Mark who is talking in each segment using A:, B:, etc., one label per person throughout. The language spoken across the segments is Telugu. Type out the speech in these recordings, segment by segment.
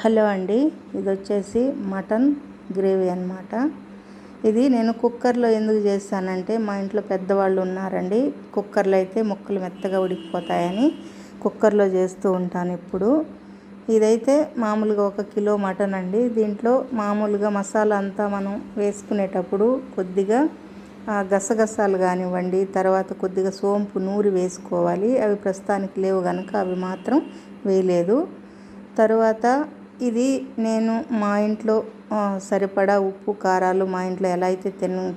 A: హలో అండి, ఇది వచ్చేసి మటన్ గ్రేవీ అన్నమాట. ఇది నేను కుక్కర్లో ఎందుకు చేస్తానంటే మా ఇంట్లో పెద్దవాళ్ళు ఉన్నారండి. కుక్కర్లో అయితే ముక్కలు మెత్తగా ఉడికిపోతాయని కుక్కర్లో చేస్తూ ఉంటాను ఇప్పుడు. ఇదైతే మామూలుగా 1 కిలో మటన్ అండి. దీంట్లో మామూలుగా మసాలా అంతా మనం వేసుకునేటప్పుడు కొద్దిగా గసగసాలు కానివ్వండి, తర్వాత కొద్దిగా సోంపు నూరి వేసుకోవాలి. అవి ప్రస్తుతానికి లేవు కనుక అవి మాత్రం వేయలేదు. తర్వాత ఇది నేను మా ఇంట్లో సరిపడా ఉప్పు కారాలు మా ఇంట్లో ఎలా అయితే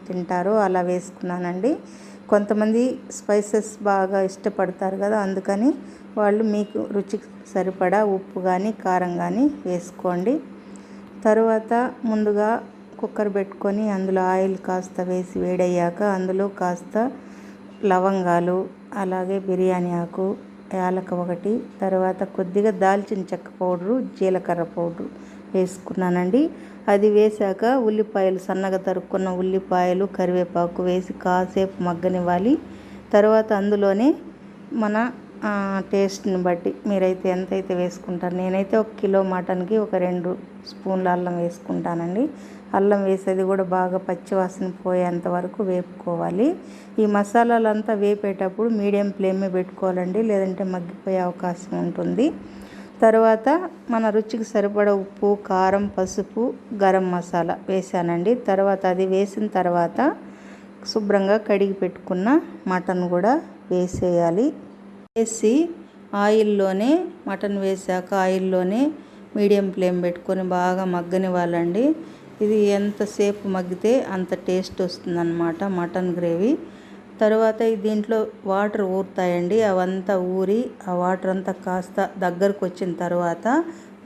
A: తింటారో అలా వేసుకున్నానండి. కొంతమంది స్పైసెస్ బాగా ఇష్టపడతారు కదా, అందుకని వాళ్ళు మీకు రుచికి సరిపడా ఉప్పు కానీ కారం కానీ వేసుకోండి. తర్వాత ముందుగా కుక్కర్ పెట్టుకొని అందులో ఆయిల్ కాస్త వేసి వేడయ్యాక అందులో కాస్త లవంగాలు, అలాగే బిర్యానీ ఆకు, యాలక 1, తర్వాత కొద్దిగా దాల్చిన చెక్క పౌడరు, జీలకర్ర పౌడరు వేసుకున్నానండి. అది వేసాక ఉల్లిపాయలు, సన్నగా తరుక్కున్న ఉల్లిపాయలు, కరివేపాకు వేసి కాసేపు మగ్గనివ్వాలి. తర్వాత అందులోనే మన టేస్ట్ని బట్టి మీరైతే ఎంతైతే వేసుకుంటారు, నేనైతే 1 కిలో మటన్కి ఒక 2 స్పూన్ల అల్లం వేసుకుంటానండి. అల్లం వేసేది కూడా బాగా పచ్చివాసన పోయేంత వరకు వేపుకోవాలి. ఈ మసాలాలంతా వేపేటప్పుడు మీడియం ఫ్లేమే పెట్టుకోవాలండి, లేదంటే మగ్గిపోయే అవకాశం ఉంటుంది. తర్వాత మన రుచికి సరిపడా ఉప్పు, కారం, పసుపు, గరం మసాలా వేసానండి. తర్వాత అది వేసిన తర్వాత శుభ్రంగా కడిగి పెట్టుకున్న మటన్ కూడా వేసేయాలి. వేసి ఆయిల్లోనే మటన్ వేసాక ఆయిల్లోనే మీడియం ఫ్లేమ్ పెట్టుకొని బాగా మగ్గనివ్వాలండి. ఇది ఎంతసేపు మగ్గితే అంత టేస్ట్ వస్తుందన్నమాట మటన్ గ్రేవీ. తర్వాత దీంట్లో వాటర్ ఊరుతాయండి. అవంతా ఊరి ఆ వాటర్ అంతా కాస్త దగ్గరకు వచ్చిన తర్వాత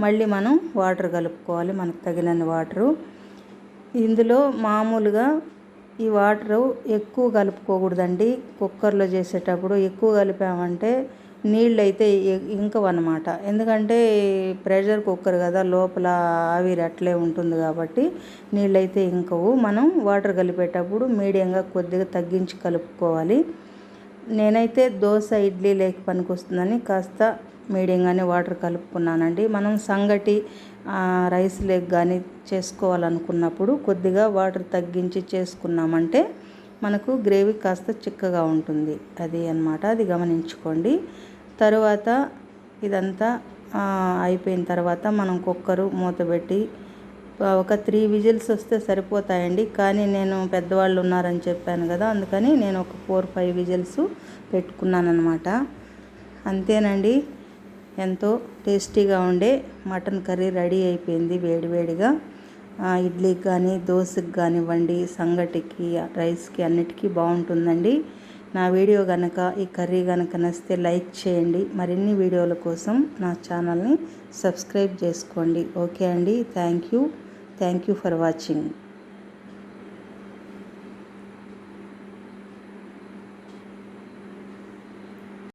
A: మళ్ళీ మనం వాటర్ కలుపుకోవాలి, మనకు తగినన్ని వాటరు. ఇందులో మామూలుగా ఈ వాటరు ఎక్కువ కలుపుకోకూడదండి. కుక్కర్లో చేసేటప్పుడు ఎక్కువ కలిపామంటే నీళ్ళు అయితే ఇంకవన్నమాట. ఎందుకంటే ప్రెషర్ కుక్కర్ కదా, లోపల ఆవిరి అట్లే ఉంటుంది కాబట్టి నీళ్ళైతే ఇంకవు. మనం వాటర్ కలిపేటప్పుడు మీడియంగా కొద్దిగా తగ్గించి కలుపుకోవాలి. నేనైతే దోశ, ఇడ్లీ లేక పనికొస్తుందని కాస్త మీడియంగానే వాటర్ కలుపుకున్నానండి. మనం సంగటి రైస్ లేక్ కానీ చేసుకోవాలనుకున్నప్పుడు కొద్దిగా వాటర్ తగ్గించి చేసుకున్నామంటే మనకు గ్రేవీ కాస్త చిక్కగా ఉంటుంది. అది అన్నమాట, అది గమనించుకోండి. తరువాత ఇదంతా అయిపోయిన తర్వాత మనం కుక్కరు మూత పెట్టి ఒక 3 విజిల్స్ వస్తే సరిపోతాయండి. కానీ నేను పెద్దవాళ్ళు ఉన్నారని చెప్పాను కదా, అందుకని నేను ఒక 4-5 విజిల్స్ పెట్టుకున్నాను అన్నమాట. అంతేనండి, ఎంతో టేస్టీగా ఉండే మటన్ కర్రీ రెడీ అయిపోయింది వేడివేడిగా. ఇడ్లీకి కానీ, దోశకి కానివ్వండి, సంగటికి, రైస్కి అన్నిటికీ బాగుంటుందండి. నా వీడియో కనుక, ఈ కర్రీ కనుక నచ్చితే లైక్ చేయండి. మరిన్ని వీడియోల కోసం నా ఛానల్ని సబ్స్క్రైబ్ చేసుకోండి. ఓకే అండి, థ్యాంక్ యూ ఫర్ వాచింగ్.